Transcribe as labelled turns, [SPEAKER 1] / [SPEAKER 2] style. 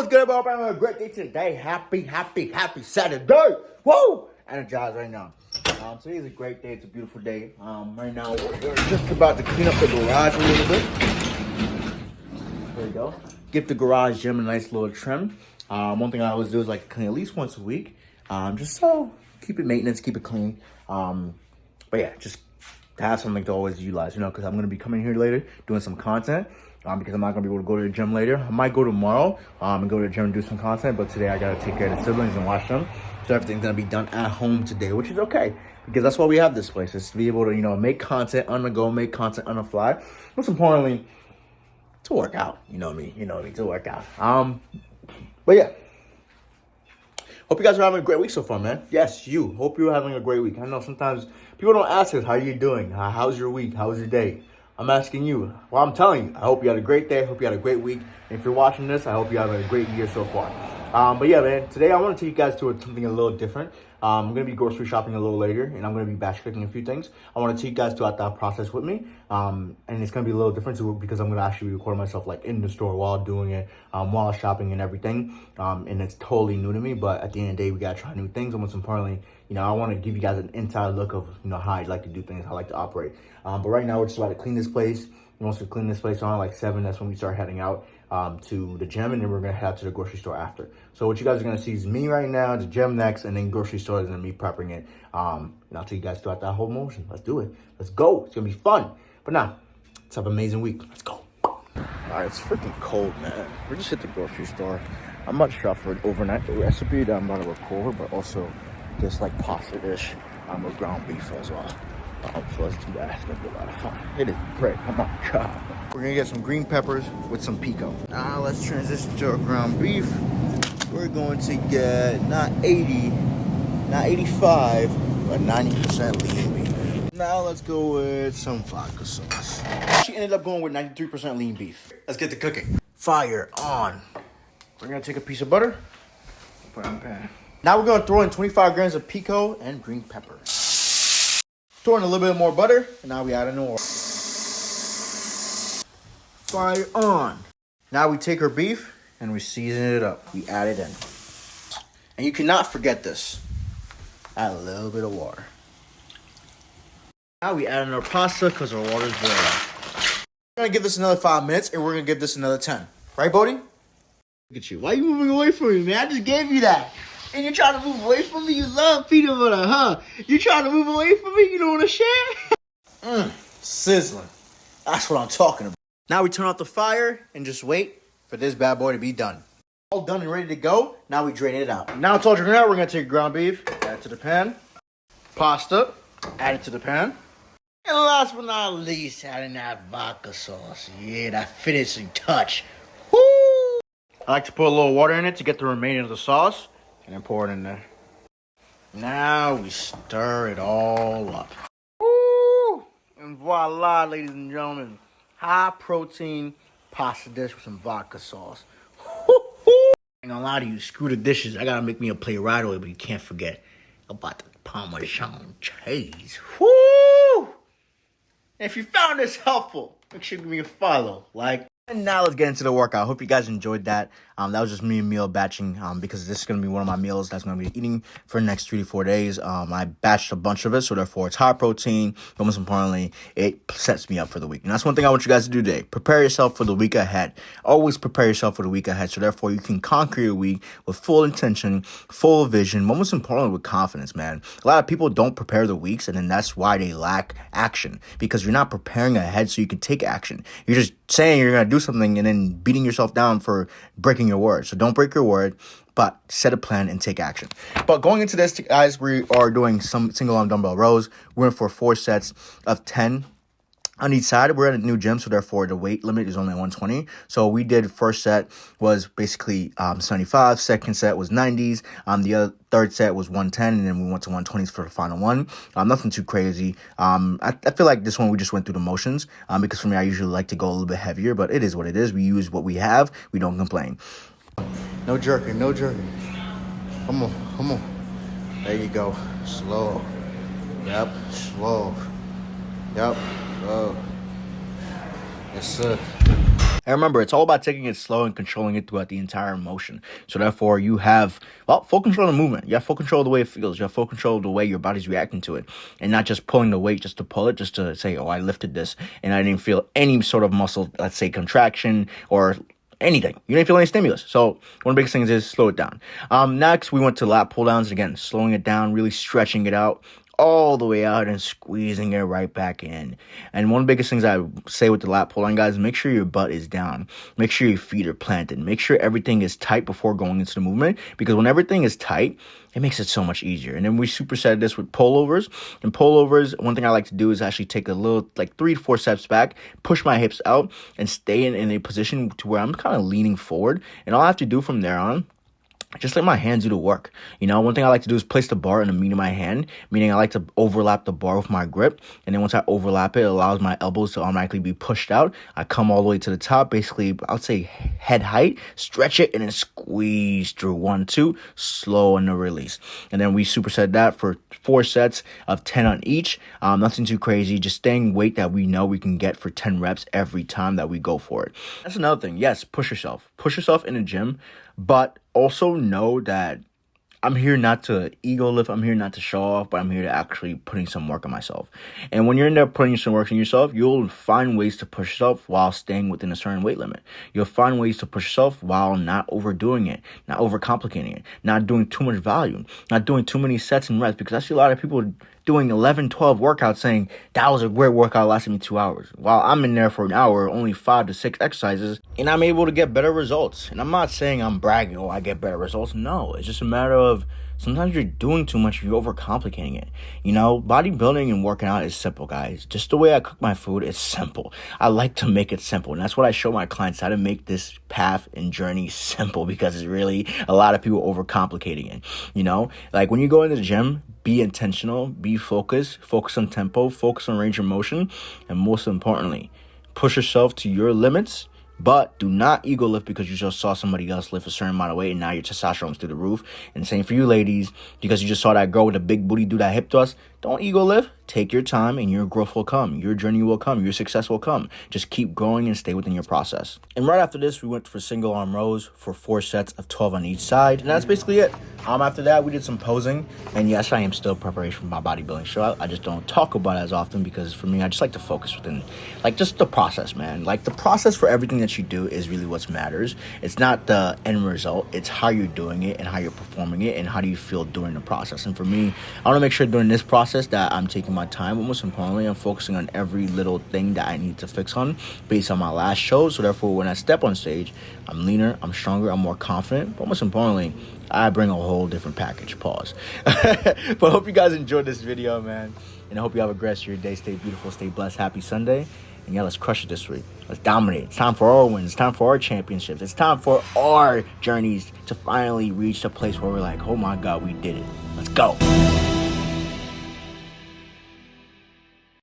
[SPEAKER 1] what's good, everybody? I'm having a great day today. Happy Saturday. Woo! Energized right now. Today's a great day. It's a beautiful day. Right now, we're just about to clean up the garage a little bit. There we go. Give the garage gym a nice little trim. One thing I always do is like clean at least once a week. Just so keep it maintenance, keep it clean. But yeah, just to have something to always utilize, because I'm going to be coming here later doing some content. Because I'm not going to be able to go to the gym later. I might go tomorrow and go to the gym and do some content. But today I got to take care of the siblings and watch them. So everything's going to be done at home today, which is okay. Because that's why we have this place. Is to be able to, make content on the go, make content on the fly. Most importantly, to work out. You know me, to work out. But yeah. Hope you guys are having a great week so far, man. Yes, you. Hope you're having a great week. I know sometimes people don't ask us, how are you doing? How's your week? How's your day? I'm asking you. Well, I'm telling you. I hope you had a great day. I hope you had a great week. And if you're watching this, I hope you have a great year so far. But yeah, man, today I want to take you guys to something a little different. I'm going to be grocery shopping a little later, and I'm going to be batch cooking a few things. I want to take you guys throughout that process with me. And it's going to be a little different too, because I'm going to actually record myself like in the store while doing it, while shopping and everything. And it's totally new to me, but at the end of the day, we got to try new things. And most importantly, I want to give you guys an inside look of, how I like to do things, how I like to operate. But right now, we're just about to clean this place. Once we clean this place around like 7, that's when we start heading out to the gym, and then we're going to head out to the grocery store after. So what you guys are going to see is me right now, the gym next, and then grocery store is going to be prepping it. And I'll take you guys throughout that whole motion. Let's do it. Let's go. It's going to be fun. But now, let's have an amazing week. Let's go. All right, it's freaking cold, man. We just hit the grocery store. I'm not sure for an overnight recipe that I'm about to record, but also just like pasta dish with ground beef as well. So let's do that. It's gonna be a lot of fun. It is great. Oh my god. We're gonna get some green peppers with some pico. Now let's transition to our ground beef. We're going to get not 80, not 85, but 90% lean beef. Now let's go with some vodka sauce. She ended up going with 93% lean beef. Let's get to cooking. Fire on. We're gonna take a piece of butter, put it in the pan. Now we're gonna throw in 25 grams of pico and green pepper. Throw in a little bit more butter, and now we add an oil. Fire on. Now we take our beef and we season it up. We add it in. And you cannot forget this. Add a little bit of water. Now we add in our pasta because our water's boiling. We're going to give this another 5 minutes, and we're going to give this another 10. Right, Bodie? Look at you. Why are you moving away from me, man? I just gave you that. And you're trying to move away from me? You love peanut butter, huh? You trying to move away from me? You don't want to share? Sizzling. That's what I'm talking about. Now we turn off the fire and just wait for this bad boy to be done. All done and ready to go. Now we drain it out. Now it's all drained out. We're going to take ground beef, add it to the pan. Pasta, add it to the pan. And last but not least, adding that vodka sauce. Yeah, that finishing touch. Woo! I like to put a little water in it to get the remaining of the sauce. And then pour it in there. Now we stir it all up. Woo! And voila, ladies and gentlemen. High protein pasta dish with some vodka sauce. Woo-hoo! I ain't gonna lie to you, screw the dishes. I gotta make me a plate right away, but you can't forget about the Parmesan cheese. Woo! And if you found this helpful, make sure you give me a follow, like. And now let's get into the workout. I hope you guys enjoyed that. That was just me meal batching because this is going to be one of my meals that's going to be eating for the next 3 to 4 days. I batched a bunch of it, so therefore it's high protein. But most importantly, it sets me up for the week. And that's one thing I want you guys to do today. Prepare yourself for the week ahead. Always prepare yourself for the week ahead, so therefore you can conquer your week with full intention, full vision, but most importantly with confidence, man. A lot of people don't prepare the weeks, and then that's why they lack action, because you're not preparing ahead so you can take action. You're just saying you're going to do something and then beating yourself down for breaking your word. So don't break your word, but set a plan and take action. But going into this, guys, we are doing some single arm dumbbell rows. We're in for 4 sets of 10 on each side. We're at a new gym, so therefore the weight limit is only 120. So we did first set was basically 75. Second set was 90s. The other third set was 110, and then we went to 120s for the final one. Nothing too crazy. I feel like this one we just went through the motions because for me, I usually like to go a little bit heavier, but it is what it is. We use what we have. We don't complain. No jerking, no jerking. Come on. There you go. Slow. Yep, slow. Yep. Oh, yes, sir. And remember, it's all about taking it slow and controlling it throughout the entire motion. So therefore, you have, well, full control of the movement. You have full control of the way it feels. You have full control of the way your body's reacting to it. And not just pulling the weight just to pull it, just to say, oh, I lifted this and I didn't feel any sort of muscle, let's say contraction or anything. You didn't feel any stimulus. So one of the biggest things is slow it down. Next, we went to lat pull downs. Again, slowing it down, really stretching it out all the way out and squeezing it right back in. And one of the biggest things I say with the lat pull down, guys, make sure your butt is down. Make sure your feet are planted. Make sure everything is tight before going into the movement, because when everything is tight, it makes it so much easier. And then we superset this with pullovers. And pullovers, one thing I like to do is actually take a little, like 3 to 4 steps back, push my hips out, and stay in a position to where I'm kind of leaning forward. And all I have to do from there on, just let my hands do the work. You know, one thing I like to do is place the bar in the meat of my hand, meaning I like to overlap the bar with my grip. And then once I overlap it, it allows my elbows to automatically be pushed out. I come all the way to the top, basically, I would say head height, stretch it, and then squeeze through 1, 2, slow and a release. And then we superset that for 4 sets of 10 on each. Nothing too crazy, just staying weight that we know we can get for 10 reps every time that we go for it. That's another thing. Yes, push yourself. Push yourself in the gym, but also know that I'm here not to ego lift. I'm here not to show off, but I'm here to actually putting some work on myself. And when you're in there putting some work on yourself, you'll find ways to push yourself while staying within a certain weight limit. You'll find ways to push yourself while not overdoing it, not overcomplicating it, not doing too much volume, not doing too many sets and reps. Because I see a lot of people doing 11, 12 workouts saying that was a great workout, lasted me 2 hours. While I'm in there for an hour, only 5 to 6 exercises, and I'm able to get better results. And I'm not saying I'm bragging, oh, I get better results. No, it's just a matter of sometimes you're doing too much, you're overcomplicating it. You know, bodybuilding and working out is simple, guys. Just the way I cook my food is simple. I like to make it simple. And that's what I show my clients, how to make this path and journey simple, because it's really a lot of people overcomplicating it. You know, like when you go into the gym, be intentional, be focused, focus on tempo, focus on range of motion, and most importantly, push yourself to your limits. But do not ego lift because you just saw somebody else lift a certain amount of weight and now your testosterone's through the roof. And same for you ladies, because you just saw that girl with a big booty do that hip thrust. Don't ego lift. Take your time and your growth will come. Your journey will come. Your success will come. Just keep growing and stay within your process. And right after this, we went for single arm rows for 4 sets of 12 on each side. And that's basically it. After that, we did some posing. And yes, I am still in preparation for my bodybuilding show. I just don't talk about it as often because for me, I just like to focus within, like, just the process, man. Like, the process for everything that you do is really what matters. It's not the end result. It's how you're doing it and how you're performing it and how do you feel during the process. And for me, I want to make sure during this process that I'm taking my time, but most importantly, I'm focusing on every little thing that I need to fix on based on my last show. So therefore, when I step on stage, I'm leaner, I'm stronger, I'm more confident, but most importantly, I bring a whole different package. Pause. But I hope you guys enjoyed this video, man, and I hope you have a great rest of your day. Stay beautiful, stay blessed, happy Sunday, and yeah, let's crush it this week. Let's dominate. It's time for our wins. It's time for our championships. It's time for our journeys to finally reach a place where we're like, oh my God, we did it. Let's go.